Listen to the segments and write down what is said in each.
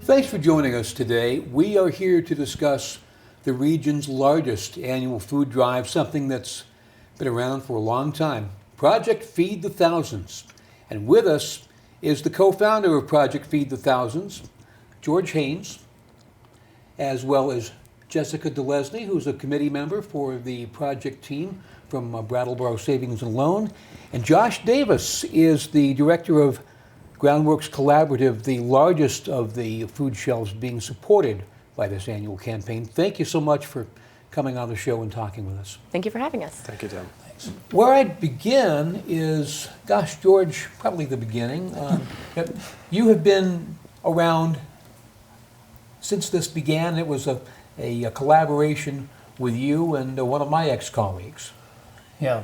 Thanks for joining us today. We are here to discuss the region's largest annual food drive, something that's been around for a long time, Project Feed the Thousands. And with us is the co-founder of Project Feed the Thousands, George Haynes, as well as Jessica DeLesney, who's a committee member for the project team from Brattleboro Savings Loan. And Josh Davis is the director of Groundworks Collaborative, the largest of the food shelves being supported by this annual campaign. Thank you so much for coming on the show and talking with us. Thank you for having us. Thank you, Tim. Thanks. Where I'd begin is, gosh, George, probably the beginning. You have been around since this began. It was a collaboration with you and one of my ex-colleagues. Yeah,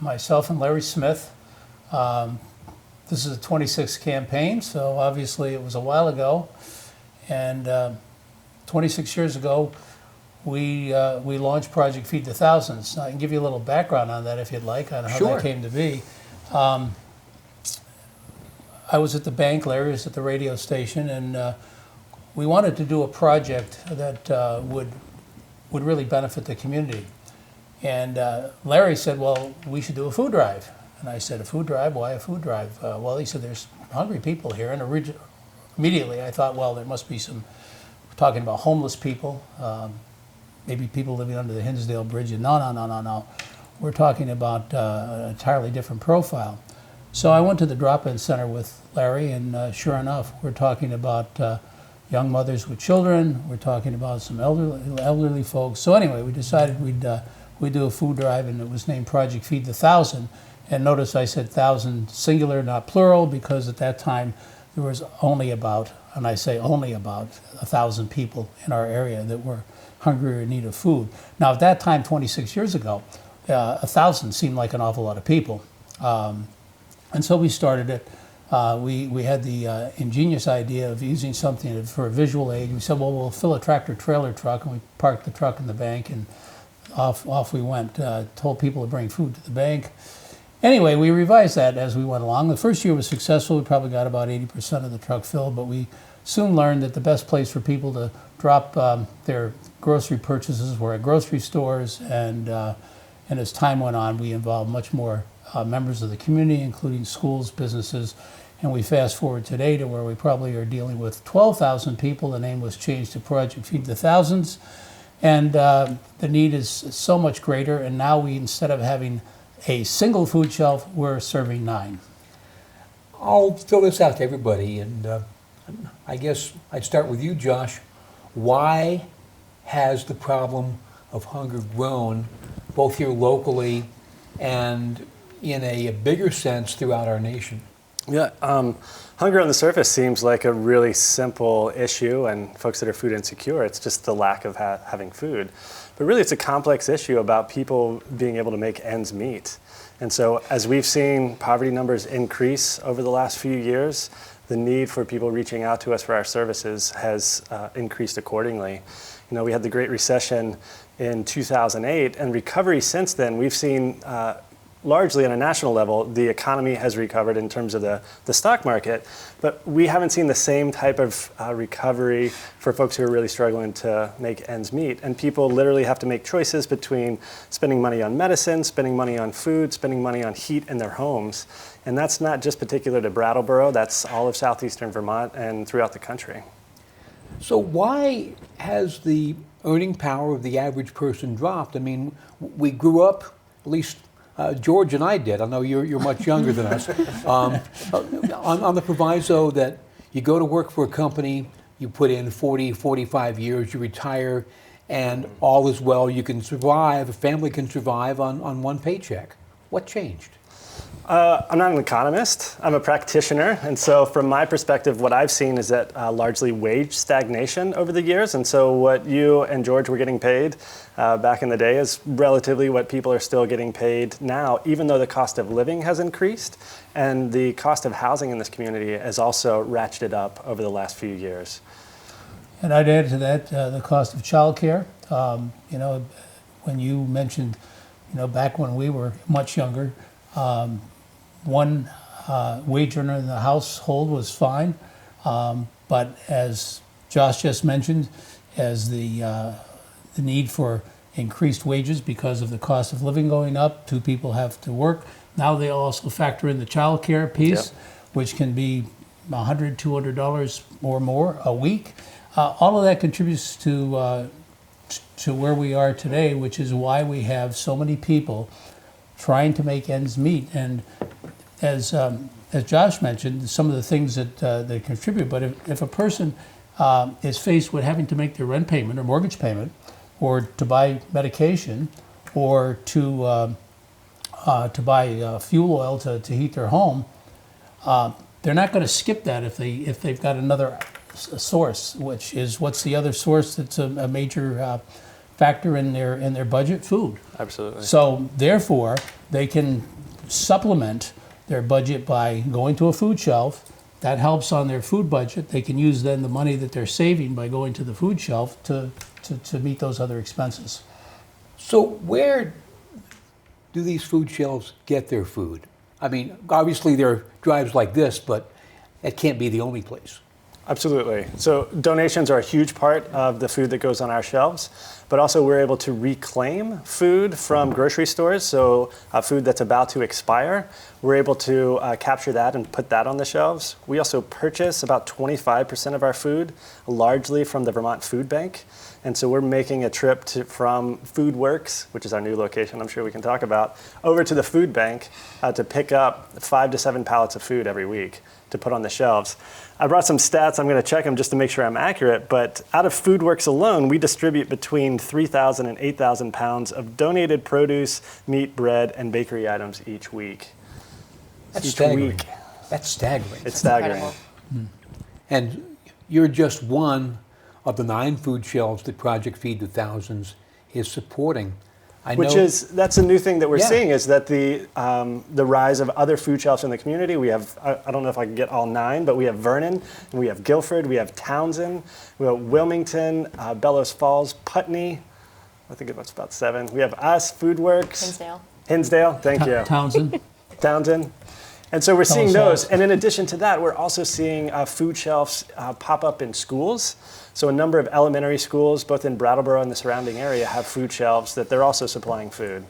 myself and Larry Smith. This is the 26th campaign, so obviously it was a while ago. And 26 years ago, we launched Project Feed the Thousands. I can give you a little background on that if you'd like, on how Sure. that came to be. I was at the bank, Larry was at the radio station, and we wanted to do a project that would really benefit the community. And Larry said, well, we should do a food drive. And I said, a food drive? Why a food drive? Well, he said, there's hungry people here. And immediately I thought, well, there must be some, we're talking about homeless people, maybe people living under the Hinsdale Bridge. And no. We're talking about an entirely different profile. So I went to the drop-in center with Larry, and sure enough, we're talking about young mothers with children. We're talking about some elderly folks. So anyway, we decided we'd do a food drive, and it was named Project Feed the Thousand. And notice I said thousand singular, not plural, because at that time there was only about, and I say only about, 1,000 people in our area that were hungry or in need of food. Now at that time, 26 years ago, 1,000 seemed like an awful lot of people. And so we started it. We had the ingenious idea of using something for a visual aid. We said, well, we'll fill a tractor-trailer truck, and we parked the truck in the bank, and off we went. Told people to bring food to the bank. Anyway, we revised that as we went along. The first year was successful. We probably got about 80% of the truck filled, but we soon learned that the best place for people to drop their grocery purchases were at grocery stores, and as time went on, we involved much more members of the community, including schools, businesses, and we fast forward today to where we probably are dealing with 12,000 people. The name was changed to Project Feed the Thousands, and the need is so much greater, and now we, instead of having a single food shelf, we're serving 9. I'll throw this out to everybody, and I guess I'd start with you, Josh. Why has the problem of hunger grown, both here locally and in a bigger sense throughout our nation? Yeah, hunger on the surface seems like a really simple issue, and folks that are food insecure, it's just the lack of having food. But really, it's a complex issue about people being able to make ends meet. And so as we've seen poverty numbers increase over the last few years, the need for people reaching out to us for our services has increased accordingly. You know, we had the Great Recession in 2008, and recovery since then, we've seen largely on a national level, the economy has recovered in terms of the stock market, but we haven't seen the same type of recovery for folks who are really struggling to make ends meet. And people literally have to make choices between spending money on medicine, spending money on food, spending money on heat in their homes. And that's not just particular to Brattleboro, that's all of southeastern Vermont and throughout the country. So why has the earning power of the average person dropped? I mean, we grew up, at least George and I did. I know you're much younger than us. On the proviso that you go to work for a company, you put in 40, 45 years, you retire, and all is well. You can survive, a family can survive on one paycheck. What changed? I'm not an economist, I'm a practitioner, and so from my perspective, what I've seen is that largely wage stagnation over the years, and so what you and George were getting paid back in the day is relatively what people are still getting paid now, even though the cost of living has increased, and the cost of housing in this community has also ratcheted up over the last few years. And I'd add to that the cost of childcare. You know, when you mentioned, you know, back when we were much younger, one wage earner in the household was fine. But as Josh just mentioned, as the need for increased wages because of the cost of living going up, two people have to work. Now they also factor in the child care piece, Yep. which can be $100, $200 or more a week. All of that contributes to where we are today, which is why we have so many people trying to make ends meet. And as Josh mentioned, some of the things that contribute. But if a person is faced with having to make their rent payment or mortgage payment, or to buy medication, or to buy fuel oil to heat their home, they're not going to skip that if they've got another source. Which is, what's the other source that's a major factor in their budget? Food. Absolutely. So therefore, they can supplement their budget by going to a food shelf. That helps on their food budget. They can use then the money that they're saving by going to the food shelf to meet those other expenses. So where do these food shelves get their food? I mean, obviously there are drives like this, but that can't be the only place. Absolutely. So donations are a huge part of the food that goes on our shelves, but also we're able to reclaim food from grocery stores. So food that's about to expire, we're able to capture that and put that on the shelves. We also purchase about 25% of our food, largely from the Vermont Food Bank. And so we're making a trip from Food Works, which is our new location I'm sure we can talk about, over to the food bank to pick up 5 to 7 pallets of food every week to put on the shelves. I brought some stats. I'm going to check them just to make sure I'm accurate. But out of Food Works alone, we distribute between 3,000 and 8,000 pounds of donated produce, meat, bread, and bakery items each week. That's Each staggering. week. That's staggering. It's staggering. Incredible. And you're just one of the 9 food shelves that Project Feed the Thousands is supporting. That's a new thing that we're Yeah. seeing, is that the rise of other food shelves in the community. We have, I don't know if I can get all 9, but we have Vernon, and we have Guilford, we have Townsend, we have Wilmington, Bellows Falls, Putney. I think that's about 7. We have us, Food Works. Hinsdale, thank you. Townsend. Townsend. And so we're seeing Bellows those. Falls. And in addition to that, we're also seeing food shelves pop up in schools. So a number of elementary schools, both in Brattleboro and the surrounding area, have food shelves that they're also supplying food.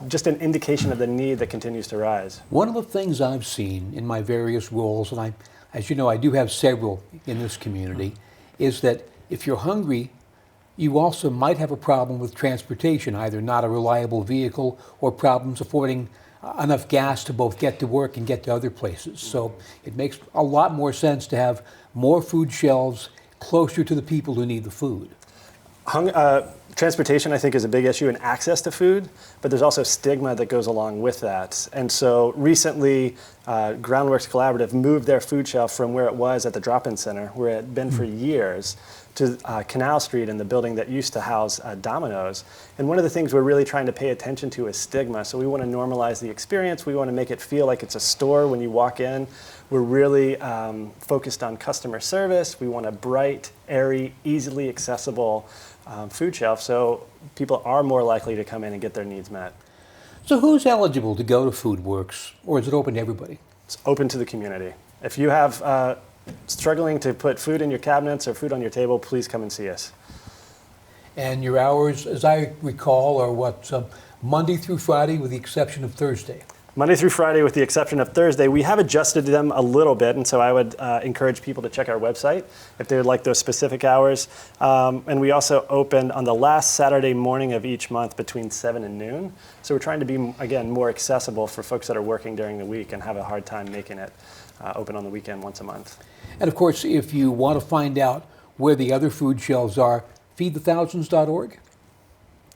Just an indication of the need that continues to rise. One of the things I've seen in my various roles, and as you know, I do have several in this community, is that if you're hungry, you also might have a problem with transportation, either not a reliable vehicle or problems affording enough gas to both get to work and get to other places. So it makes a lot more sense to have more food shelves closer to the people who need the food. Transportation, I think, is a big issue, and access to food, but there's also stigma that goes along with that. And so recently, Groundworks Collaborative moved their food shelf from where it was at the drop-in center, where it had been for years, to Canal Street in the building that used to house Domino's. And one of the things we're really trying to pay attention to is stigma. So we want to normalize the experience. We want to make it feel like it's a store when you walk in. We're really focused on customer service. We want a bright, airy, easily accessible food shelf, so people are more likely to come in and get their needs met. So who's eligible to go to Food Works, or is it open to everybody? It's open to the community. If you have struggling to put food in your cabinets or food on your table, please come and see us. And your hours, as I recall, are what, Monday through Friday with the exception of Thursday? Monday through Friday with the exception of Thursday. We have adjusted them a little bit, and so I would encourage people to check our website if they would like those specific hours. And we also open on the last Saturday morning of each month between 7 and noon. So we're trying to be, again, more accessible for folks that are working during the week and have a hard time making it open on the weekend once a month. And of course, if you want to find out where the other food shelves are, feedthethousands.org?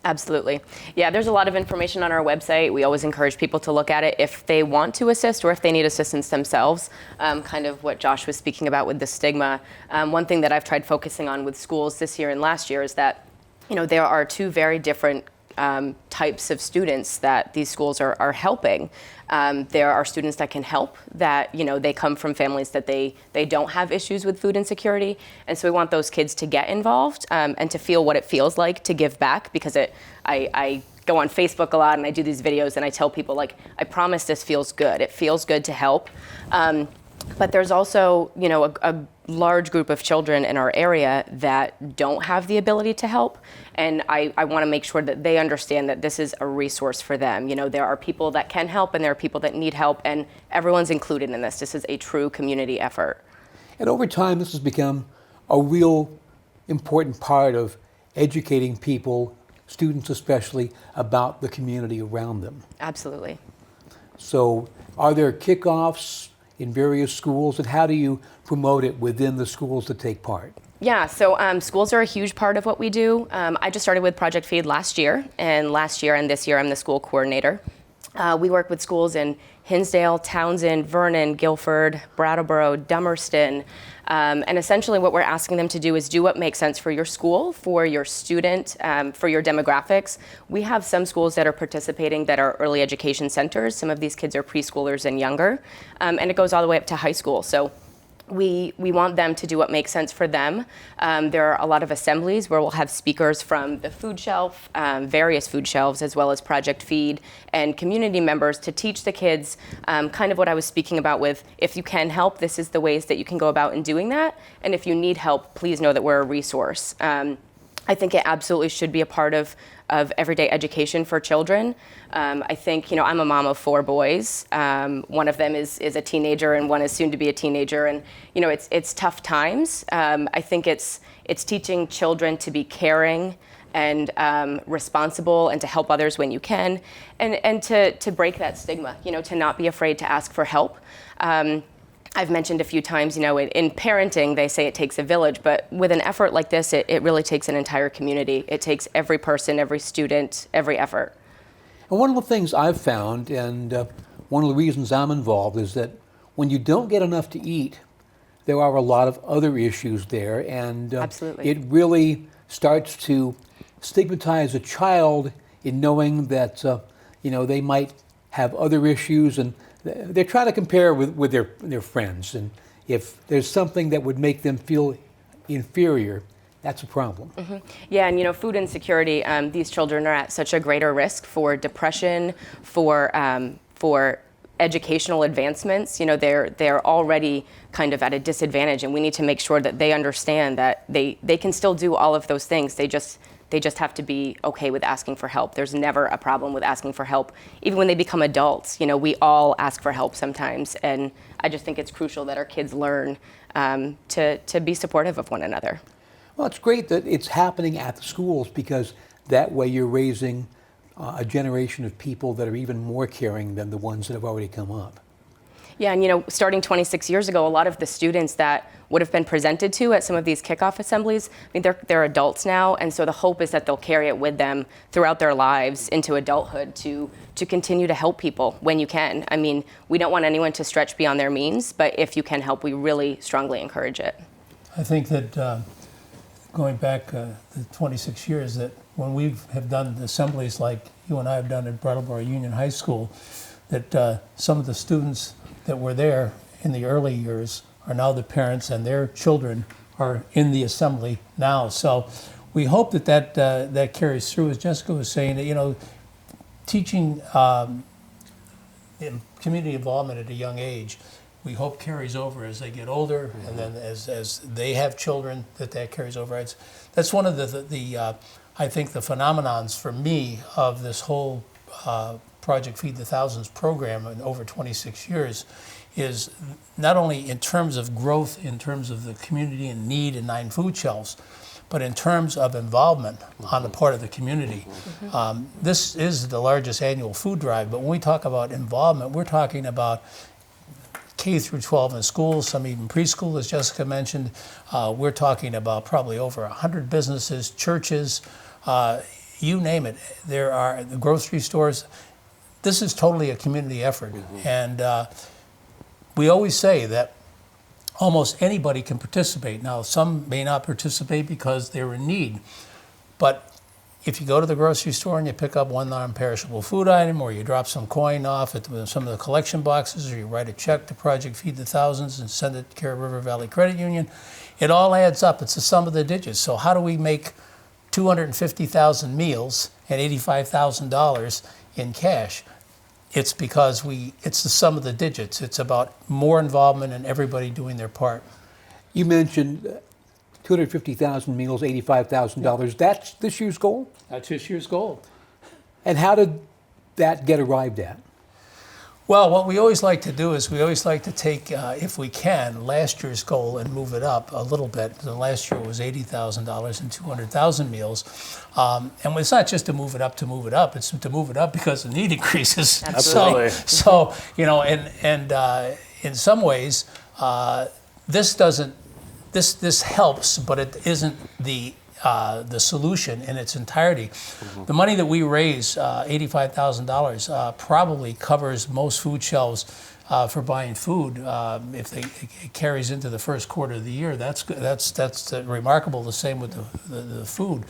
Absolutely. Yeah, there's a lot of information on our website. We always encourage people to look at it if they want to assist or if they need assistance themselves, kind of what Josh was speaking about with the stigma. One thing that I've tried focusing on with schools this year and last year is that, there are 2 very different types of students that these schools are helping. There are students that can help, that they come from families that they don't have issues with food insecurity, and so we want those kids to get involved and to feel what it feels like to give back, because I go on Facebook a lot and I do these videos and I tell people, like, I promise this feels good. It feels good to help. But there's also, a large group of children in our area that don't have the ability to help. And I want to make sure that they understand that this is a resource for them. You know, there are people that can help and there are people that need help, and everyone's included in this. This is a true community effort. And over time, this has become a real important part of educating people, students especially, about the community around them. Absolutely. So are there kickoffs in various schools, and how do you promote it within the schools that take part? Yeah, so schools are a huge part of what we do. I just started with Project Feed last year, and this year I'm the school coordinator. We work with schools in Hinsdale, Townsend, Vernon, Guilford, Brattleboro, Dummerston, and essentially what we're asking them to do is do what makes sense for your school, for your student, for your demographics. We have some schools that are participating that are early education centers. Some of these kids are preschoolers and younger, and it goes all the way up to high school. So we want them to do what makes sense for them. There are a lot of assemblies where we'll have speakers from the food shelf, various food shelves, as well as Project Feed, and community members to teach the kids kind of what I was speaking about with, if you can help, this is the ways that you can go about in doing that. And if you need help, please know that we're a resource. I think it absolutely should be a part of everyday education for children. I think, you know, I'm a mom of 4 boys. One of them is a teenager and one is soon to be a teenager. And, you know, it's tough times. I think it's teaching children to be caring and responsible and to help others when you can, and to break that stigma, you know, to not be afraid to ask for help. I've mentioned a few times, you know, in parenting, they say it takes a village, but with an effort like this, it really takes an entire community. It takes every person, every student, every effort. And one of the things I've found, and one of the reasons I'm involved, is that when you don't get enough to eat, there are a lot of other issues there, and Absolutely. It really starts to stigmatize a child in knowing that you know, they might have other issues, and they're trying to compare with their friends, and if there's something that would make them feel inferior, that's a problem. Mm-hmm. Yeah, and you know, food insecurity, these children are at such a greater risk for depression, for educational advancements. You know, they're already kind of at a disadvantage, and we need to make sure that they understand that they can still do all of those things. They just have to be okay with asking for help. There's never a problem with asking for help. Even when they become adults, you know, we all ask for help sometimes. And I just think it's crucial that our kids learn to be supportive of one another. Well, it's great that it's happening at the schools, because that way you're raising a generation of people that are even more caring than the ones that have already come up. Yeah, and you know, starting 26 years ago, a lot of the students that would have been presented to at some of these kickoff assemblies, I mean, they're adults now, and so the hope is that they'll carry it with them throughout their lives into adulthood to continue to help people when you can. I mean, we don't want anyone to stretch beyond their means, but if you can help, we really strongly encourage it. I think that going back the 26 years, that when we have done assemblies like you and I have done at Brattleboro Union High School, that some of the students that were there in the early years are now the parents, and their children are in the assembly now. So we hope that carries through. As Jessica was saying, that, you know, teaching community involvement at a young age, we hope carries over as they get older, and then as they have children, that carries over. That's one of the I think the phenomenons for me of this whole Project Feed the Thousands program in over 26 years is not only in terms of growth, in terms of the community and need and 9 food shelves, but in terms of involvement on the part of the community. This is the largest annual food drive, but when we talk about involvement, we're talking about K through 12 in schools, some even preschool, as Jessica mentioned. We're talking about probably over 100 businesses, churches, you name it. There are the grocery stores. This is totally a community effort. And we always say that almost anybody can participate. Now, some may not participate because they're in need, but if you go to the grocery store and you pick up one non-perishable food item, or you drop some coin off at some of the collection boxes, or you write a check to Project Feed the Thousands and send it to Care River Valley Credit Union, it all adds up. It's the sum of the digits. So how do we make 250,000 meals and $85,000 in cash? It's because it's the sum of the digits. It's about more involvement and everybody doing their part. You mentioned 250,000 meals, $85,000. That's this year's goal? That's this year's goal. And how did that get arrived at? Well, what we always like to do is we always like to take, if we can, last year's goal and move it up a little bit. The last year was $80,000 and 200,000 meals. And it's not just to move it up, it's to move it up because the need increases. Absolutely. So you know, and in some ways, this helps, but it isn't the solution in its entirety. Mm-hmm. The money that we raise, $85,000, probably covers most food shelves for buying food. If it carries into the first quarter of the year, that's remarkable. The same with the food,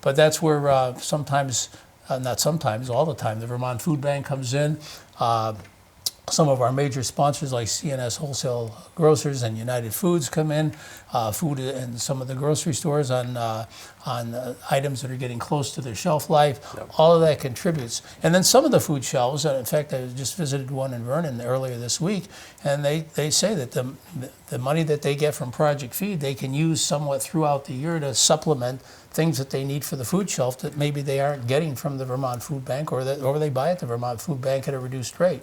but that's where sometimes, not sometimes, all the time, the Vermont Food Bank comes in. Some of our major sponsors like CNS Wholesale Grocers and United Foods come in, food and some of the grocery stores on items that are getting close to their shelf life. Yep. All of that contributes. And then some of the food shelves, in fact, I just visited one in Vernon earlier this week, and they say that the money that they get from Project Feed, they can use somewhat throughout the year to supplement things that they need for the food shelf that maybe they aren't getting from the Vermont Food Bank or they buy at the Vermont Food Bank at a reduced rate.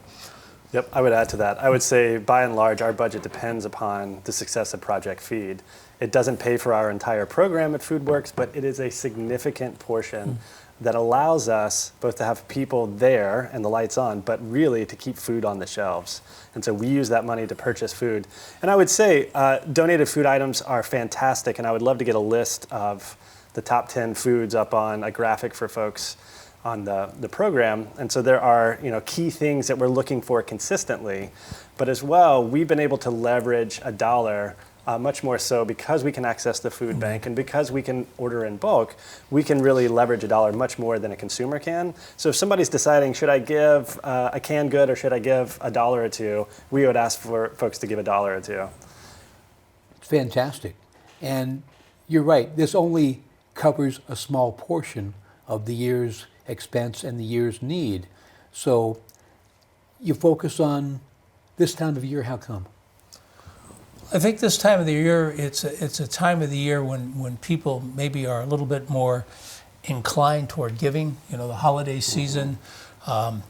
Yep, I would add to that. I would say, by and large, our budget depends upon the success of Project Feed. It doesn't pay for our entire program at FoodWorks, but it is a significant portion that allows us both to have people there and the lights on, but really to keep food on the shelves. And so we use that money to purchase food. And I would say donated food items are fantastic, and I would love to get a list of the top 10 foods up on a graphic for folks on the program. And so there are key things that we're looking for consistently, but as well, we've been able to leverage a dollar much more so because we can access the food bank and because we can order in bulk, we can really leverage a dollar much more than a consumer can. So if somebody's deciding, should I give a canned good or should I give $1 or $2, we would ask for folks to give $1 or $2. It's fantastic. And you're right, this only covers a small portion of the year's expense and the year's need. So you focus on this time of year, how come? I think this time of the year, it's a time of the year when people maybe are a little bit more inclined toward giving. The holiday season,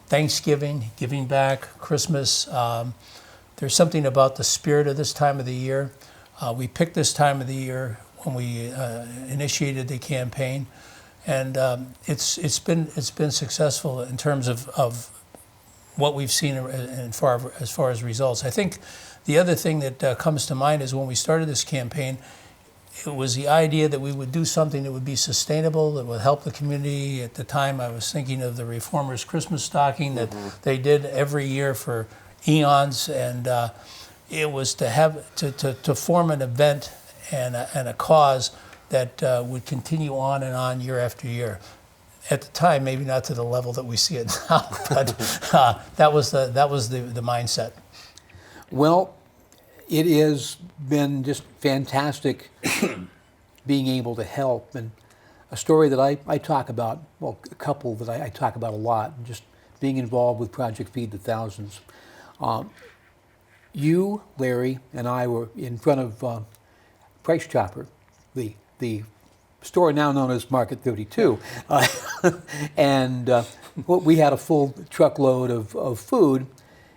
Thanksgiving, giving back, Christmas. There's something about the spirit of this time of the year. We picked this time of the year when we initiated the campaign. And it's been successful in terms of what we've seen as far as results. I think the other thing that comes to mind is when we started this campaign, it was the idea that we would do something that would be sustainable, that would help the community. At the time, I was thinking of the Reformers Christmas stocking that they did every year for eons, and it was to form an event and a cause that would continue on and on year after year. At the time, maybe not to the level that we see it now, but that was the mindset. Well, it has been just fantastic being able to help. And a story that I talk about, well, a couple that I talk about a lot, just being involved with Project Feed the Thousands. You, Larry, and I were in front of Price Chopper, the store now known as Market 32, and we had a full truckload of food,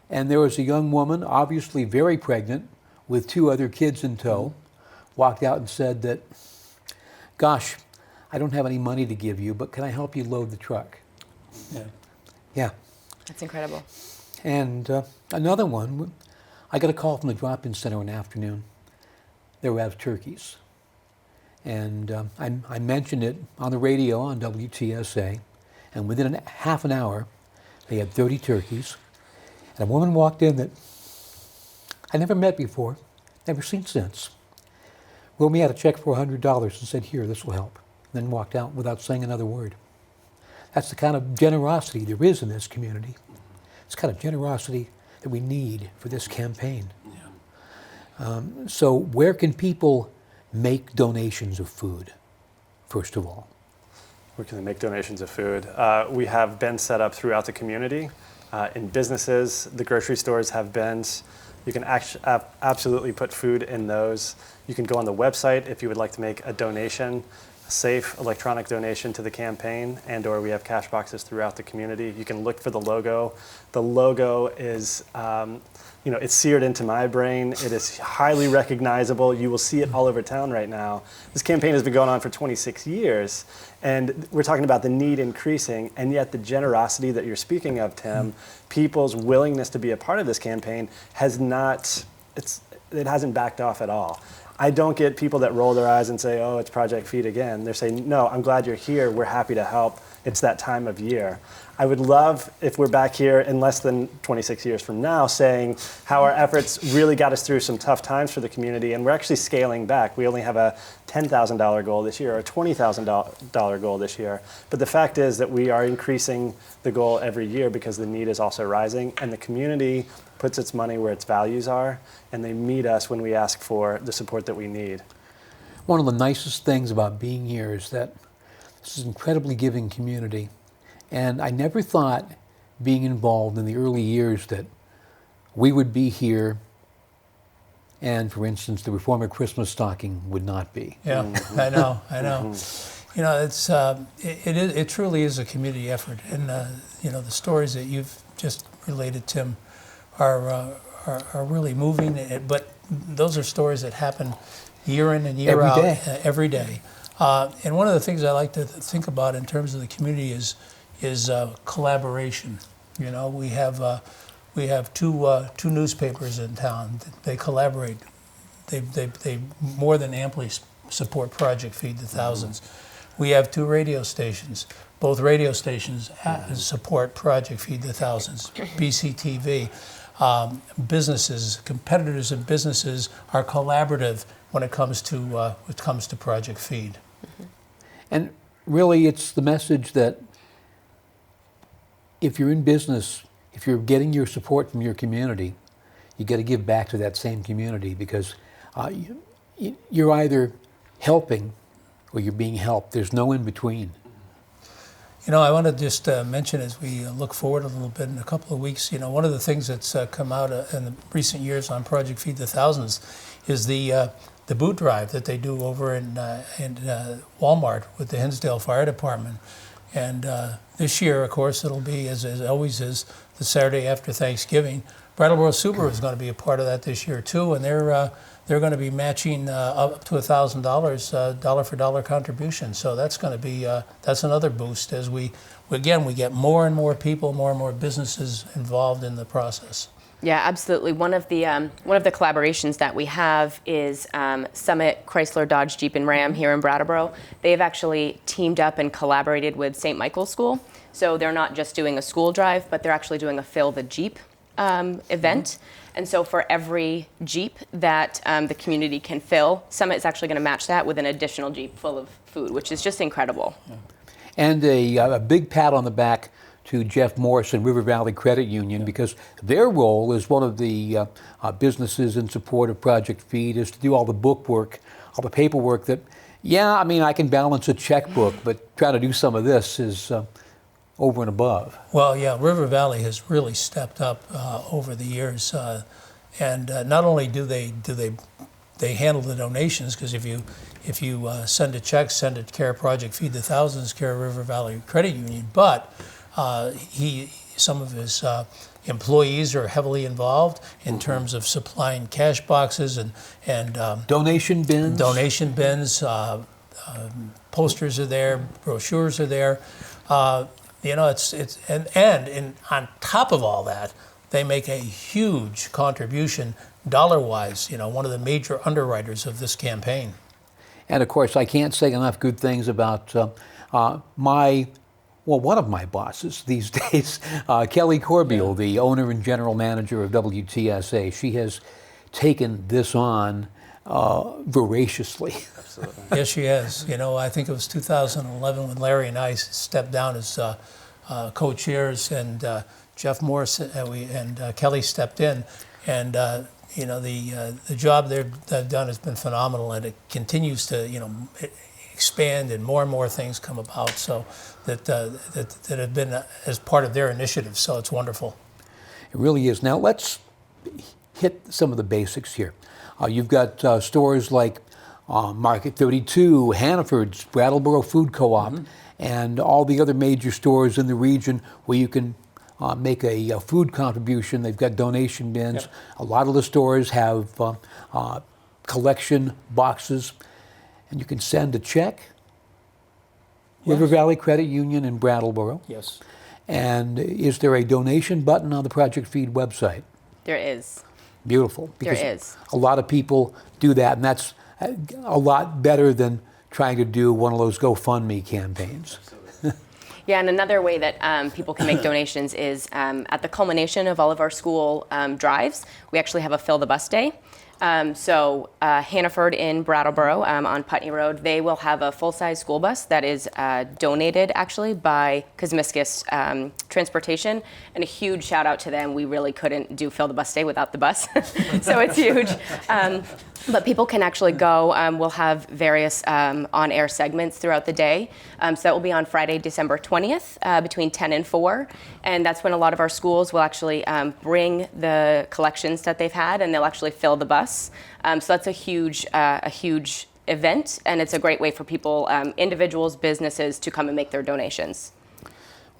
and there was a young woman, obviously very pregnant, with 2 other kids in tow, walked out and said that, gosh, I don't have any money to give you, but can I help you load the truck? Yeah. That's incredible. And another one, I got a call from the drop-in center one afternoon. They were out of turkeys. And I mentioned it on the radio on WTSA, and within half an hour, they had 30 turkeys. And a woman walked in that I never met before, never seen since. Wrote me out a check for $100 and said, here, this will help. And then walked out without saying another word. That's the kind of generosity there is in this community. It's the kind of generosity that we need for this campaign. Yeah. So where can people make donations of food, first of all? Where can they make donations of food? We have bins set up throughout the community. In businesses, the grocery stores have bins. You can absolutely put food in those. You can go on the website if you would like to make a donation, a safe electronic donation to the campaign, and/or we have cash boxes throughout the community. You can look for the logo. The logo is, it's seared into my brain. It is highly recognizable. You will see it all over town right now. This campaign has been going on for 26 years, and we're talking about the need increasing, and yet the generosity that you're speaking of, Tim, people's willingness to be a part of this campaign it hasn't backed off at all. I don't get people that roll their eyes and say, oh, it's Project Feed again. They're saying, no, I'm glad you're here. We're happy to help. It's that time of year. I would love if we're back here in less than 26 years from now saying how our efforts really got us through some tough times for the community, and we're actually scaling back. We only have a $10,000 goal this year or a $20,000 goal this year. But the fact is that we are increasing the goal every year because the need is also rising, and the community puts its money where its values are, and they meet us when we ask for the support that we need. One of the nicest things about being here is that this is an incredibly giving community. And I never thought, being involved in the early years, that we would be here and, for instance, the Reformer Christmas stocking would not be. Yeah, I know. You know, it truly is a community effort. And, the stories that you've just related, Tim, are really moving. But those are stories that happen year in and year out, every day. And one of the things I like to think about in terms of the community is collaboration. You know, we have two newspapers in town. They collaborate. They more than amply support Project Feed the Thousands. We have two radio stations. Both radio stations support Project Feed the Thousands. BCTV. Businesses, competitors of businesses are collaborative when it comes to Project Feed. And really, it's the message that if you're in business, if you're getting your support from your community, you got to give back to that same community, because you're either helping or you're being helped. There's no in between. You know, I want to just mention, as we look forward a little bit in a couple of weeks, one of the things that's come out in the recent years on Project Feed the Thousands is the boot drive that they do over in Walmart with the Hinsdale Fire Department. And this year, of course, it'll be, as always is, the Saturday after Thanksgiving. Brattleboro Subaru is going to be a part of that this year too, and they're going to be matching up to $1,000 dollar-for-dollar contribution. So that's going to be that's another boost as we get more and more people, more and more businesses involved in the process. Yeah, absolutely. One of the collaborations that we have is Summit Chrysler Dodge Jeep and Ram here in Brattleboro. They've actually teamed up and collaborated with St. Michael's School. So they're not just doing a school drive, but they're actually doing a Fill the Jeep event. And so for every Jeep that the community can fill, Summit is actually going to match that with an additional Jeep full of food, which is just incredible. Yeah. And a big pat on the back to Jeff Morris and River Valley Credit Union, because their role as one of the businesses in support of Project Feed is to do all the bookwork, all the paperwork that, I can balance a checkbook, but trying to do some of this is over and above. Well, yeah, River Valley has really stepped up over the years, and not only do they handle the donations, because if you send a check, send it to care of Project Feed the Thousands, care of River Valley Credit Union, but some of his employees are heavily involved in terms of supplying cash boxes and donation bins. Posters are there, brochures are there. And on top of all that, they make a huge contribution dollar-wise. One of the major underwriters of this campaign. And of course, I can't say enough good things about one of my bosses these days, Kelly Corbeil, the owner and general manager of WTSA. She has taken this on voraciously. Absolutely. Yes, she has. I think it was 2011 when Larry and I stepped down as co-chairs, and Jeff Morris and Kelly stepped in, and the job they've done has been phenomenal, and it continues to expand, and more things come about. So that have been as part of their initiative. So it's wonderful. It really is. Now let's hit some of the basics here. You've got stores like Market 32, Hannaford's, Brattleboro Food Co-op, and all the other major stores in the region where you can make a food contribution. They've got donation bins. Yep. A lot of the stores have collection boxes, and you can send a check. River Valley Credit Union in Brattleboro. Yes. And is there a donation button on the Project Feed website? There is. Beautiful. Because There is. a lot of people do that, and that's a lot better than trying to do one of those GoFundMe campaigns. Yeah, and another way that people can make donations is at the culmination of all of our school drives, we actually have a Fill the Bus Day. So Hannaford in Brattleboro on Putney Road, they will have a full-size school bus that is donated actually by Kosmiskus Transportation, and a huge shout out to them. We really couldn't do Fill the Bus Day without the bus, so it's huge. But people can actually go. We'll have various on-air segments throughout the day. So that will be on Friday, December 20th, between 10 and 4. And that's when a lot of our schools will actually bring the collections that they've had, and they'll actually fill the bus. So that's a huge event, and it's a great way for people, individuals, businesses, to come and make their donations.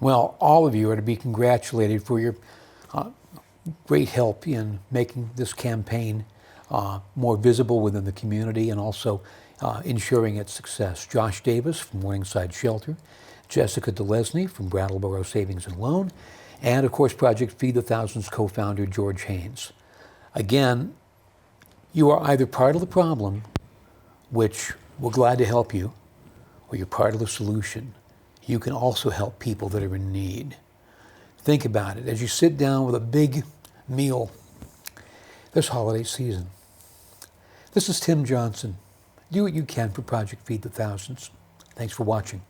Well, all of you are to be congratulated for your great help in making this campaign more visible within the community and also ensuring its success. Josh Davis from Morningside Shelter, Jessica DeLesney from Brattleboro Savings and Loan, and of course Project Feed the Thousands co-founder George Haynes. Again, you are either part of the problem, which we're glad to help you, or you're part of the solution. You can also help people that are in need. Think about it as you sit down with a big meal this holiday season. This is Tim Johnson. Do what you can for Project Feed the Thousands. Thanks for watching.